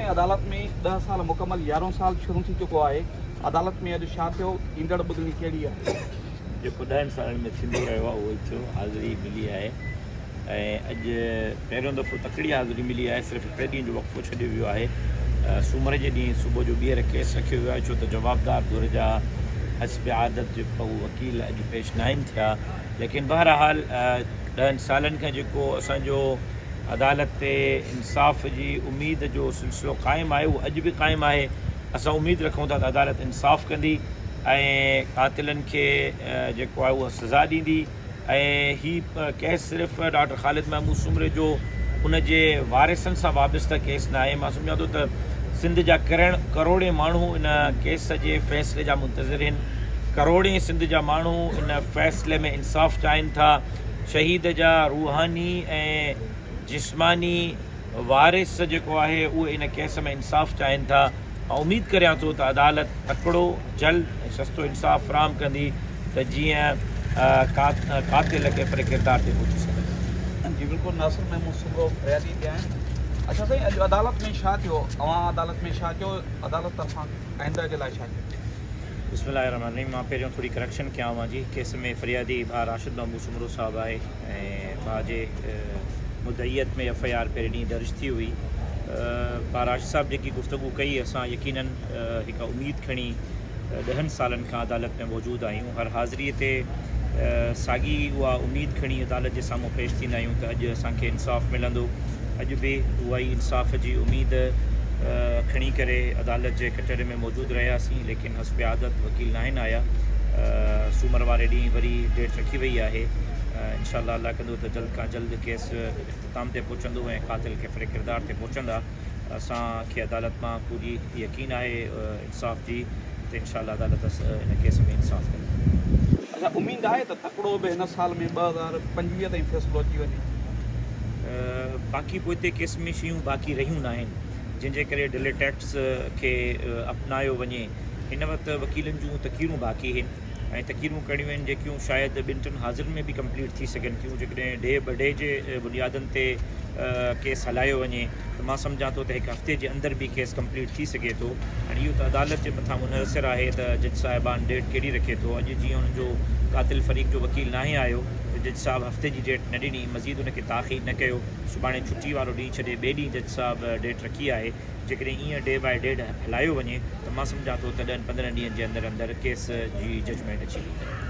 अदालत में 10 साल मुकम्मल 11 साल शुरू थी चुको आहे। अदालत में अॼु छा थियो, ईंदड़ ॿुधणी कहिड़ी आहे? जेको 10 सालनि में थींदो रहियो आहे उहो थियो, हाज़िरी मिली आहे ऐं अॼु पहिरियों दफ़ो तकड़ी हाज़िरी मिली आहे। सिर्फ़ु हिकिड़े ॾींहं जो वक़्फ़ो छॾियो वियो आहे। सूमर जे ॾींहुं सुबुह जो ॿीहर केस रखियो वियो आहे, छो त जवाबदार दौर जा हस्ब आदत जेको वकील अॼु पेश न आहिनि थिया। लेकिन बहरहाल 10 सालनि खां जेको असांजो अदालत ते इंसाफ़ जी उमेद जो सिलसिलो क़ाइमु आहे उहो अॼु बि क़ाइमु आहे। असां उमेद रखूं था त अदालत इंसाफ़ कंदी ऐं कातिलनि खे जेको आहे उहा सज़ा ॾींदी। ऐं हीअ केस सिर्फ़ु डॉक्टर ख़ालिद महमूद सुमरे जो उन जे वारिसनि सां वाबस्ता केस न आहे। मां सम्झां थो त सिंध जा करोड़े माण्हू इन केस जे फ़ैसिले जा मुंतज़िर आहिनि। करोड़े सिंध जा माण्हू इन फ़ैसिले में इंसाफ़ चाहिनि था। शहीद जा रूहानी ऐं जिस्मानी वारिस जेको आहे उहे इन केस में इंसाफ़ चाहिनि था। मां उमेद करियां थो त अदालत तकिड़ो जल्द ऐं सस्तो इंसाफ़ फ़राहम कंदी त जीअं कातिल खे फ़िर किरदार ते पहुची सघे। जी बिल्कुलु, नासिर महमूद सुमरो फ़रियादी थिया आहिनि। अच्छा साईं, अॼु अदालत में छा थियो? अवां अदालत में छा थियो? अदालत तरफ़ां आइंदा जे लाइ छा थियो? बिस्मिल्लाहिर्रहमानिर्रहीम। मां पहिरियों थोरी करैक्शन कयांव जी। केस में फ़रियादी भाउ राशिद महमूद सुमरो साहब आहे ऐं भाउ जे मुद्दईयत में FIR पहिरें ॾींहुं दर्ज थी हुई। भाउ राशिद साहब जेकी गुफ़्तगू कई, असां यकीनन हिकु उमेद खणी 10 सालनि खां अदालत में मौजूदु आहियूं। हर हाज़िरीअ ते साॻी उहा उमेद खणी अदालत जे साम्हूं पेश थींदा आहियूं त अॼु असांखे इंसाफ़ मिलंदो। अॼु बि उहा ई इंसाफ़ जी उमेद खणी करे अदालत जे कटहरे में मौजूदु रहियासीं। लेकिन हस्ब आदत वकील न आहिनि आया। सूमर वारे ॾींहुं वरी डेट रखी वई आहे। इंशाअल्लाह अल्लाह कंदो त जल्द खां जल्द केस इख़्तिताम ते पहुचंदो ऐं कातिल खे फ़िर किरदार ते पहुचंदा। असांखे अदालत मां पूरी यकीन आहे इंसाफ़ जी त इंशाअल्लाह अदालत इन केस में इंसाफ़ कंदी। अच्छा, उमेद आहे त तकिड़ो बि हिन साल में 2025 ताईं फ़ैसिलो अची वञे? बाक़ी पोइ हिते केस में शयूं बाक़ी रहियूं न आहिनि, जंहिंजे करे डिलेटेक्ट्स खे अपनायो वञे। हिन वक़्तु वकीलनि जूं तकीरूं बाक़ी आहिनि ऐं तकीरूं करणियूं आहिनि जेकियूं शायदि 2-3 हाज़िरनि में बि कंप्लीट थी सघनि थियूं। जेकॾहिं डे ब डे जे बुनियादनि ते केस हलायो वञे त मां सम्झां थो त हिकु हफ़्ते जे अंदरि बि केस कंप्लीट थी सघे थो। हाणे इहो त अदालत जे मथां मुनहसिर आहे त जज साहिबान डेट कहिड़ी रखे थो। अॼु जीअं हुनजो कातिल फ़रीक़ जो वकील नाहे आयो त जज साहिबु हफ़्ते जी डेट न ॾिनी, मज़ीद हुनखे ताख़ीर न कयो। सुभाणे छुटी वारो ॾींहुं छॾे ॿिए ॾींहुं जज साहिबु डेट रखी आहे। जेकॾहिं ईअं डे बाय डे हलायो वञे त मां सम्झां थो त 10-15 ॾींहंनि जे अंदरि केस जी जजमेंट अची वेंदी।